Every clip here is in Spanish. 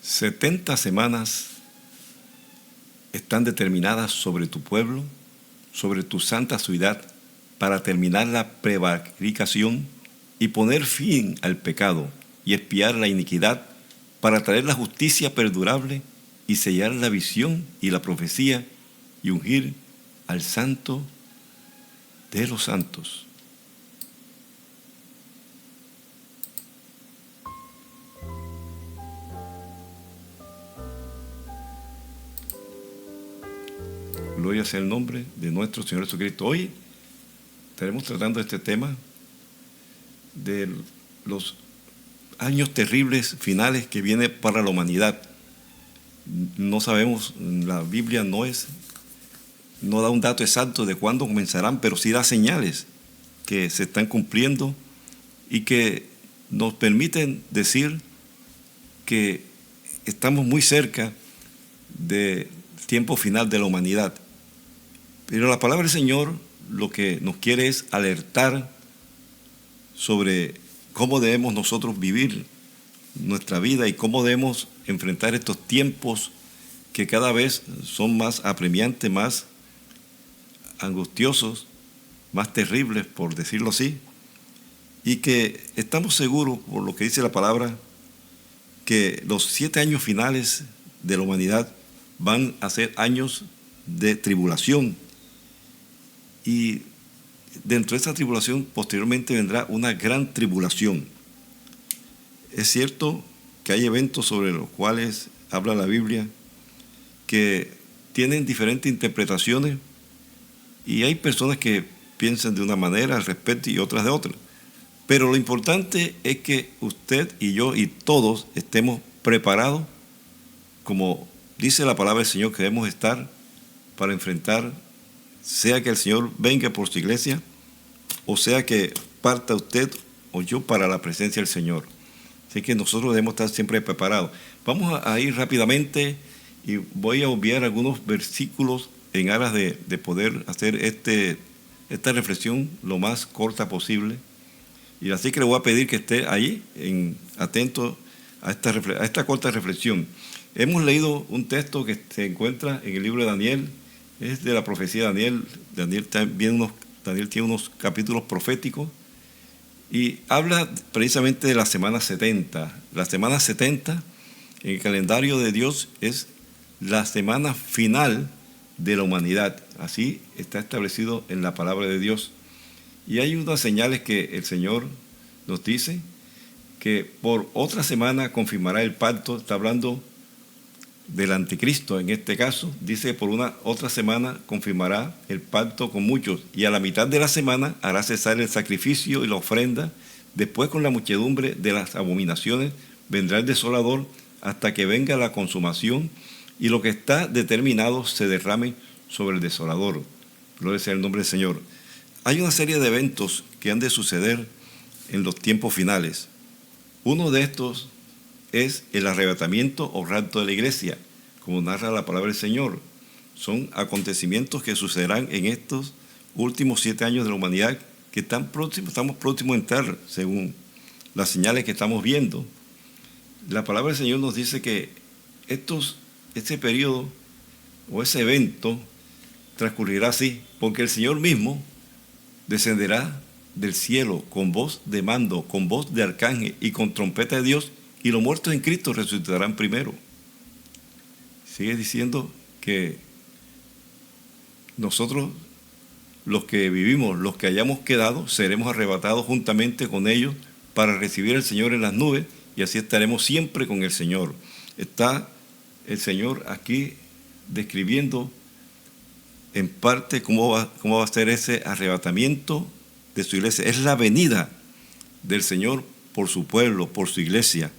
70 semanas están determinadas sobre tu pueblo, sobre tu santa ciudad, para terminar la prevaricación y poner fin al pecado y expiar la iniquidad, para traer la justicia perdurable y sellar la visión y la profecía y ungir al santo de los santos. Gloria sea el nombre de nuestro Señor Jesucristo. Hoy estaremos tratando este tema de los años terribles finales que vienen para la humanidad. No sabemos, la Biblia no da un dato exacto de cuándo comenzarán, pero sí da señales que se están cumpliendo y que nos permiten decir que estamos muy cerca del tiempo final de la humanidad. Pero la palabra del Señor lo que nos quiere es alertar sobre cómo debemos nosotros vivir nuestra vida y cómo debemos enfrentar estos tiempos que cada vez son más apremiantes, más angustiosos, más terribles, por decirlo así, y que estamos seguros, por lo que dice la palabra, que los 7 años finales de la humanidad van a ser años de tribulación, y dentro de esa tribulación posteriormente vendrá una gran tribulación. Es cierto que hay eventos sobre los cuales habla la Biblia que tienen diferentes interpretaciones y hay personas que piensan de una manera al respecto y otras de otra. Pero lo importante es que usted y yo y todos estemos preparados, como dice la palabra del Señor, que debemos estar para enfrentar, sea que el Señor venga por su iglesia, o sea que parta usted o yo para la presencia del Señor. Así que nosotros debemos estar siempre preparados. Vamos a ir rápidamente y voy a obviar algunos versículos en aras de poder hacer esta reflexión lo más corta posible. Y así que le voy a pedir que esté ahí, atento a esta corta reflexión. Hemos leído un texto que se encuentra en el libro de Daniel, es de la profecía de Daniel. Daniel tiene unos capítulos proféticos y habla precisamente de la semana 70. La semana 70 en el calendario de Dios es la semana final de la humanidad. Así está establecido en la palabra de Dios. Y hay unas señales que el Señor nos dice, que por otra semana confirmará el pacto. Está hablando del anticristo en este caso. Dice que por una otra semana confirmará el pacto con muchos, y a la mitad de la semana hará cesar el sacrificio y la ofrenda. Después, con la muchedumbre de las abominaciones, vendrá el desolador hasta que venga la consumación y lo que está determinado se derrame sobre el desolador. Gloria sea el nombre del Señor. Hay una serie de eventos que han de suceder en los tiempos finales. Uno de estos es el arrebatamiento o rapto de la iglesia, como narra la palabra del Señor. Son acontecimientos que sucederán en estos últimos 7 años de la humanidad, que estamos próximos a entrar, según las señales que estamos viendo. La palabra del Señor nos dice que ese periodo o ese evento transcurrirá así, porque el Señor mismo descenderá del cielo con voz de mando, con voz de arcángel y con trompeta de Dios, y los muertos en Cristo resucitarán primero. Sigue diciendo que nosotros, los que vivimos, los que hayamos quedado, seremos arrebatados juntamente con ellos para recibir al Señor en las nubes, y así estaremos siempre con el Señor. Está el Señor aquí describiendo en parte cómo va a ser ese arrebatamiento de su iglesia. Es la venida del Señor por su pueblo, por su iglesia,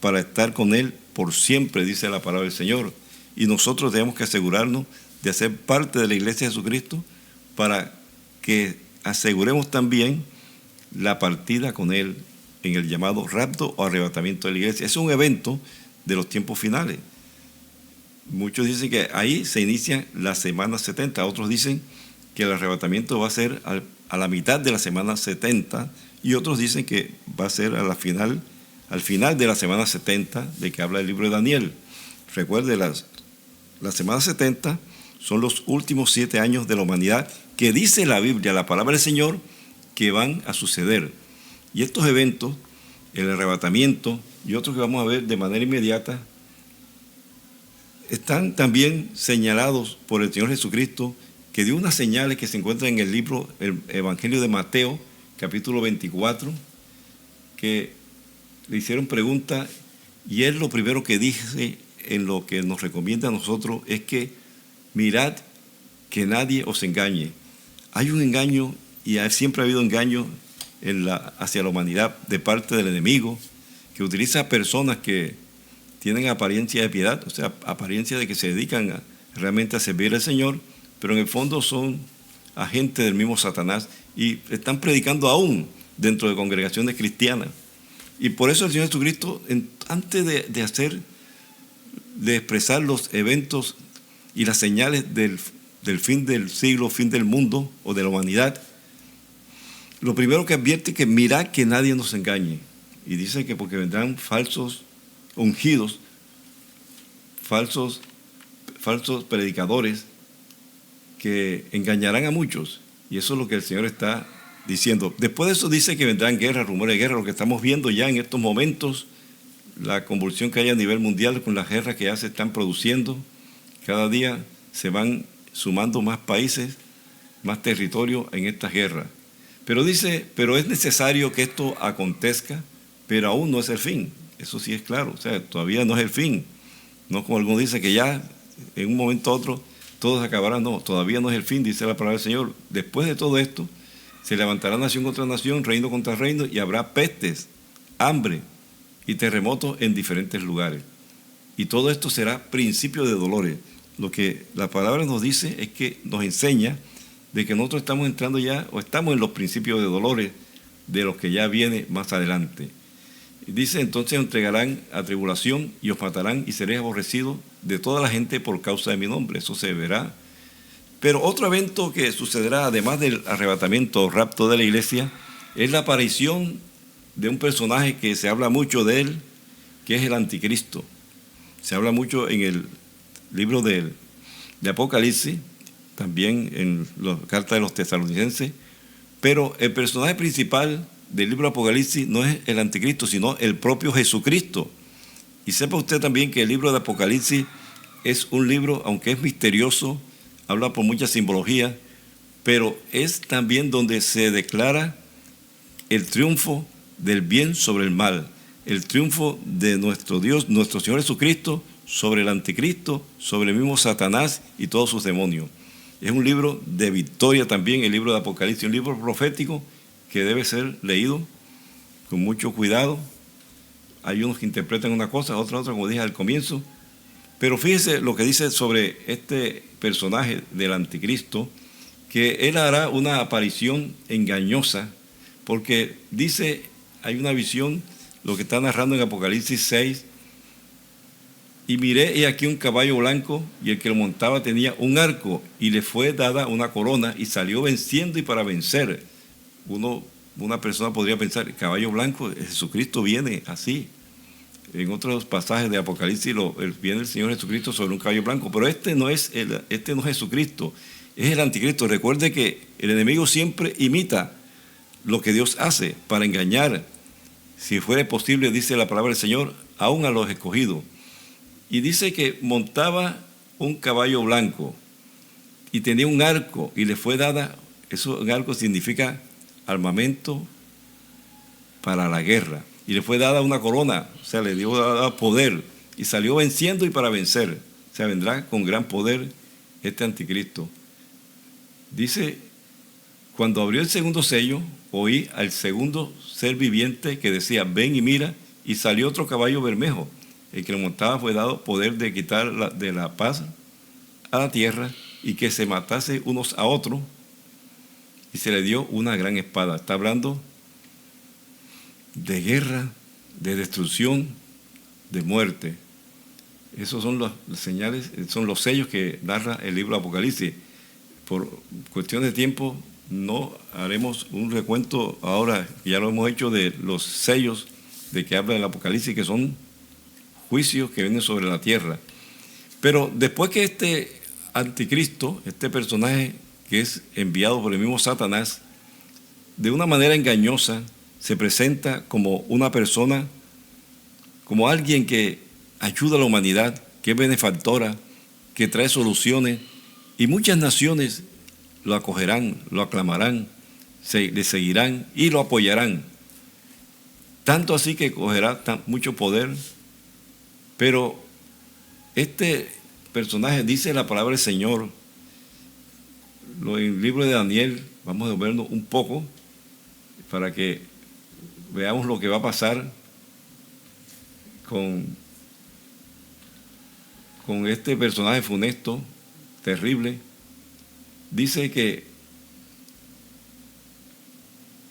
para estar con Él por siempre, dice la palabra del Señor. Y nosotros tenemos que asegurarnos de ser parte de la iglesia de Jesucristo para que aseguremos también la partida con Él en el llamado rapto o arrebatamiento de la iglesia. Es un evento de los tiempos finales. Muchos dicen que ahí se inicia la semana 70, otros dicen que el arrebatamiento va a ser a la mitad de la semana 70, y otros dicen que va a ser a la final, al final de la semana 70 de que habla el libro de Daniel. Recuerde, la semana 70 son los últimos 7 años de la humanidad que dice la Biblia, la palabra del Señor, que van a suceder. Y estos eventos, el arrebatamiento y otros que vamos a ver de manera inmediata, están también señalados por el Señor Jesucristo, que dio unas señales que se encuentran en el libro, el Evangelio de Mateo, capítulo 24, que le hicieron preguntas, y él lo primero que dice en lo que nos recomienda a nosotros es que mirad que nadie os engañe. Hay un engaño, y siempre ha habido engaño hacia la humanidad de parte del enemigo, que utiliza personas que tienen apariencia de piedad, o sea, apariencia de que se dedican realmente a servir al Señor, pero en el fondo son agentes del mismo Satanás y están predicando aún dentro de congregaciones cristianas. Y por eso el Señor Jesucristo, antes de expresar los eventos y las señales del fin del siglo, fin del mundo o de la humanidad, lo primero que advierte es que mirad que nadie nos engañe. Y dice que porque vendrán falsos ungidos, falsos predicadores que engañarán a muchos. Y eso es lo que el Señor está diciendo. Después de eso dice que vendrán guerras, rumores de guerra, lo que estamos viendo ya en estos momentos, la convulsión que hay a nivel mundial con las guerras que ya se están produciendo. Cada día se van sumando más países, más territorio en estas guerras. Pero dice, pero es necesario que esto acontezca, pero aún no es el fin. Eso sí es claro, o sea, todavía no es el fin. No como algunos dicen que ya en un momento u otro todos acabarán. No, todavía no es el fin, dice la palabra del Señor. Después de todo esto, se levantará nación contra nación, reino contra reino, y habrá pestes, hambre y terremotos en diferentes lugares. Y todo esto será principio de dolores. Lo que la palabra nos dice es que nos enseña de que nosotros estamos entrando ya, o estamos en los principios de dolores de los que ya viene más adelante. Y dice, entonces os entregarán a tribulación y os matarán y seréis aborrecidos de toda la gente por causa de mi nombre. Eso se verá. Pero otro evento que sucederá, además del arrebatamiento o rapto de la iglesia, es la aparición de un personaje que se habla mucho de él, que es el anticristo. Se habla mucho en el libro de Apocalipsis, también en la carta de los tesalonicenses, pero el personaje principal del libro de Apocalipsis no es el anticristo, sino el propio Jesucristo. Y sepa usted también que el libro de Apocalipsis es un libro, aunque es misterioso, habla por mucha simbología, pero es también donde se declara el triunfo del bien sobre el mal, el triunfo de nuestro Dios, nuestro Señor Jesucristo, sobre el anticristo, sobre el mismo Satanás y todos sus demonios. Es un libro de victoria también, el libro de Apocalipsis, un libro profético que debe ser leído con mucho cuidado. Hay unos que interpretan una cosa, otra, como dije al comienzo. Pero fíjese lo que dice sobre este personaje del anticristo, que él hará una aparición engañosa, porque dice, hay una visión, lo que está narrando en Apocalipsis 6, y miré, he aquí un caballo blanco, y el que lo montaba tenía un arco, y le fue dada una corona, y salió venciendo y para vencer. Una persona podría pensar, el caballo blanco, Jesucristo viene así. En otros pasajes de Apocalipsis viene el Señor Jesucristo sobre un caballo blanco, pero este no es Jesucristo, es el anticristo. Recuerde que el enemigo siempre imita lo que Dios hace para engañar, si fuera posible, dice la palabra del Señor, aún a los escogidos. Y dice que montaba un caballo blanco y tenía un arco y le fue dada, eso un arco significa armamento para la guerra, y le fue dada una corona, o sea, le dio poder, y salió venciendo y para vencer. O sea, vendrá con gran poder este anticristo. Dice, cuando abrió el segundo sello, oí al segundo ser viviente que decía, ven y mira, y salió otro caballo bermejo. El que lo montaba fue dado poder de quitar de la paz a la tierra y que se matase unos a otros, y se le dio una gran espada. Está hablando de guerra, de destrucción, de muerte. Esos son las señales, son los sellos que narra el libro de Apocalipsis. Por cuestión de tiempo no haremos un recuento ahora, ya lo hemos hecho, de los sellos de que habla el Apocalipsis, que son juicios que vienen sobre la tierra. Pero después que este anticristo, este personaje que es enviado por el mismo Satanás, de una manera engañosa, se presenta como una persona, como alguien que ayuda a la humanidad, que es benefactora, que trae soluciones, y muchas naciones lo acogerán, lo aclamarán, le seguirán y lo apoyarán. Tanto así que cogerá mucho poder, pero este personaje, dice la palabra del Señor, en el libro de Daniel, vamos a verlo un poco para que veamos lo que va a pasar con este personaje funesto, terrible. Dice que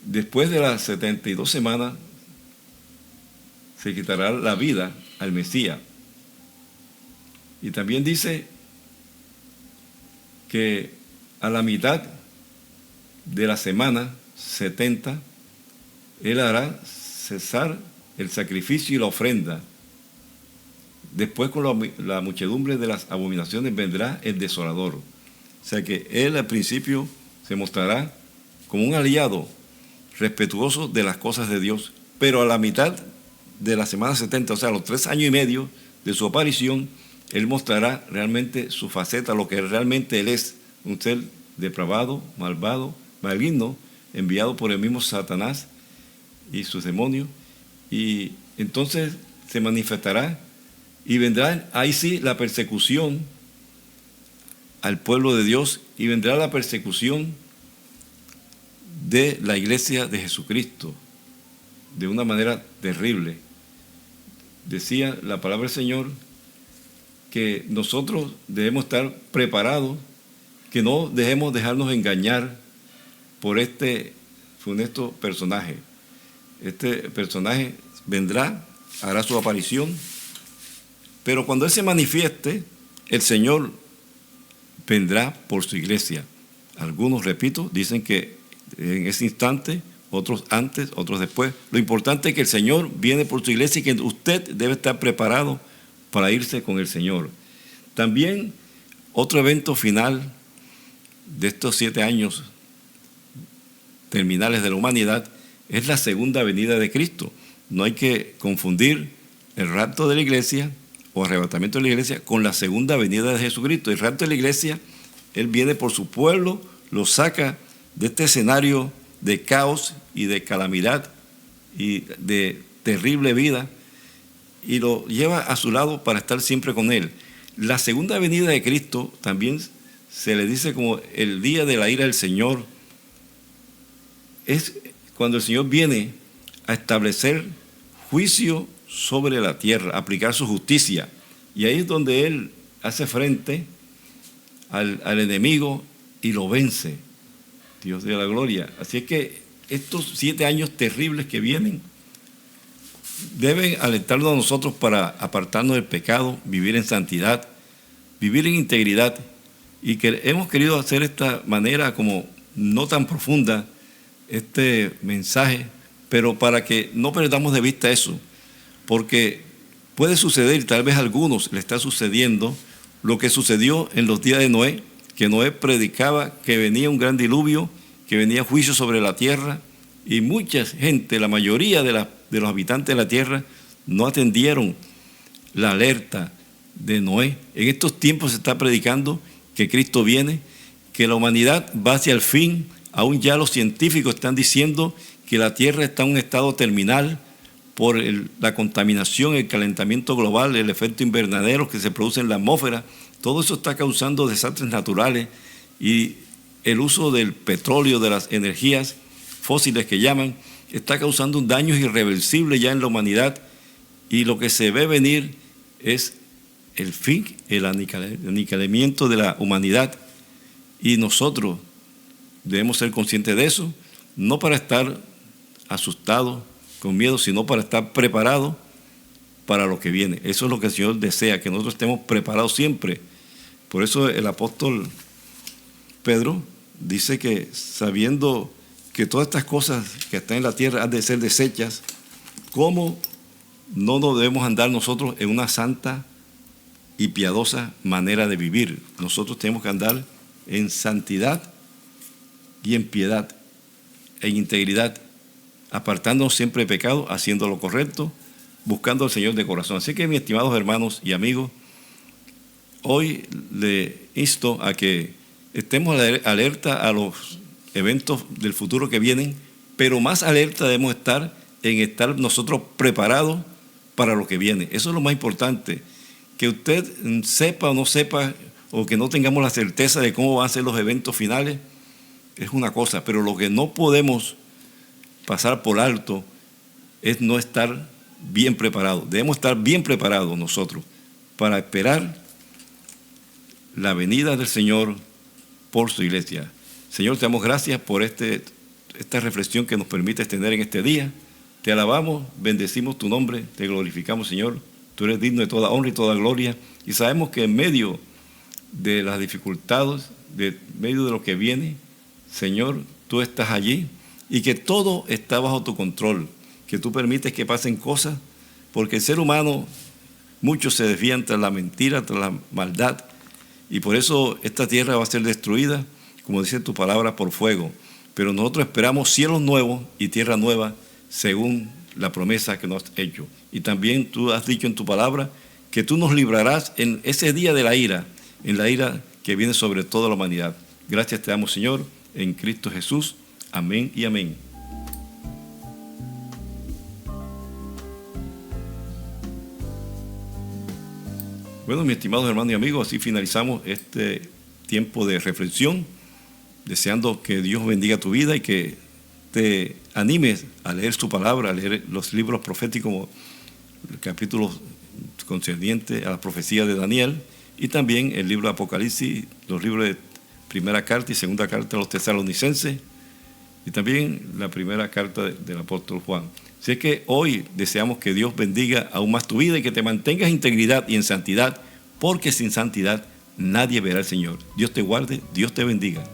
después de las 72 semanas se quitará la vida al Mesías. Y también dice que a la mitad de la semana 70, él hará cesar el sacrificio y la ofrenda. Después, con la muchedumbre de las abominaciones, vendrá el desolador. O sea que él al principio se mostrará como un aliado respetuoso de las cosas de Dios, pero a la mitad de la semana 70, o sea, los 3 años y medio de su aparición, él mostrará realmente su faceta, lo que realmente él es, un ser depravado, malvado, maligno, enviado por el mismo Satanás y sus demonios, y entonces se manifestará y vendrá ahí sí la persecución al pueblo de Dios, y vendrá la persecución de la iglesia de Jesucristo de una manera terrible. Decía la palabra del Señor que nosotros debemos estar preparados, que no dejemos dejarnos engañar por este funesto personaje. Este personaje vendrá, hará su aparición, pero cuando él se manifieste, el Señor vendrá por su iglesia. Algunos, repito, dicen que en ese instante, otros antes, otros después. Lo importante es que el Señor viene por su iglesia y que usted debe estar preparado para irse con el Señor. También otro evento final de estos 7 años terminales de la humanidad es la segunda venida de Cristo. No hay que confundir el rapto de la iglesia o arrebatamiento de la iglesia con la segunda venida de Jesucristo. El rapto de la iglesia, Él viene por su pueblo, lo saca de este escenario de caos y de calamidad y de terrible vida y lo lleva a su lado para estar siempre con Él. La segunda venida de Cristo también se le dice como el día de la ira del Señor. Es cuando el Señor viene a establecer juicio sobre la tierra, aplicar su justicia. Y ahí es donde Él hace frente al enemigo y lo vence. Dios de la gloria. Así es que estos 7 años terribles que vienen deben alentarnos a nosotros para apartarnos del pecado, vivir en santidad, vivir en integridad. Y que hemos querido hacer esta manera como no tan profunda este mensaje, pero para que no perdamos de vista eso, porque puede suceder, tal vez a algunos le está sucediendo lo que sucedió en los días de Noé, que Noé predicaba que venía un gran diluvio, que venía juicio sobre la tierra, y mucha gente, la mayoría de los habitantes de la tierra, no atendieron la alerta de Noé. En estos tiempos se está predicando que Cristo viene, que la humanidad va hacia el fin. Aún ya los científicos están diciendo que la tierra está en un estado terminal por la contaminación, el calentamiento global, el efecto invernadero que se produce en la atmósfera. Todo eso está causando desastres naturales, y el uso del petróleo, de las energías fósiles que llaman, está causando un daño irreversible ya en la humanidad, y lo que se ve venir es el fin, el aniquilamiento de la humanidad, y nosotros debemos ser conscientes de eso, no para estar asustados, con miedo, sino para estar preparados para lo que viene. Eso es lo que el Señor desea, que nosotros estemos preparados siempre. Por eso el apóstol Pedro dice que sabiendo que todas estas cosas que están en la tierra han de ser desechas, como no nos debemos andar nosotros en una santa y piadosa manera de vivir. Nosotros tenemos que andar en santidad y en piedad, en integridad, apartándonos siempre de pecado, haciendo lo correcto, buscando al Señor de corazón. Así que, mis estimados hermanos y amigos, hoy le insto a que estemos alerta a los eventos del futuro que vienen, pero más alerta debemos estar en estar nosotros preparados para lo que viene. Eso es lo más importante. Que usted sepa o no sepa, o que no tengamos la certeza de cómo van a ser los eventos finales, es una cosa, pero lo que no podemos pasar por alto es no estar bien preparados. Debemos estar bien preparados nosotros para esperar la venida del Señor por su iglesia. Señor, te damos gracias por esta reflexión que nos permites tener en este día. Te alabamos, bendecimos tu nombre, te glorificamos, Señor. Tú eres digno de toda honra y toda gloria. Y sabemos que en medio de las dificultades, en medio de lo que viene, Señor, tú estás allí y que todo está bajo tu control, que tú permites que pasen cosas, porque el ser humano, muchos se desvían tras la mentira, tras la maldad, y por eso esta tierra va a ser destruida, como dice tu palabra, por fuego. Pero nosotros esperamos cielos nuevos y tierra nueva, según la promesa que nos has hecho. Y también tú has dicho en tu palabra que tú nos librarás en ese día de la ira, en la ira que viene sobre toda la humanidad. Gracias te damos, Señor, en Cristo Jesús. Amén y amén. Bueno, mis estimados hermanos y amigos, así finalizamos este tiempo de reflexión, deseando que Dios bendiga tu vida y que te animes a leer su palabra, a leer los libros proféticos, el capítulo concerniente a la profecía de Daniel, y también el libro de Apocalipsis, los libros de primera carta y segunda carta a los tesalonicenses, y también la primera carta del apóstol Juan. Así es que hoy deseamos que Dios bendiga aún más tu vida y que te mantengas en integridad y en santidad, porque sin santidad nadie verá al Señor. Dios te guarde, Dios te bendiga.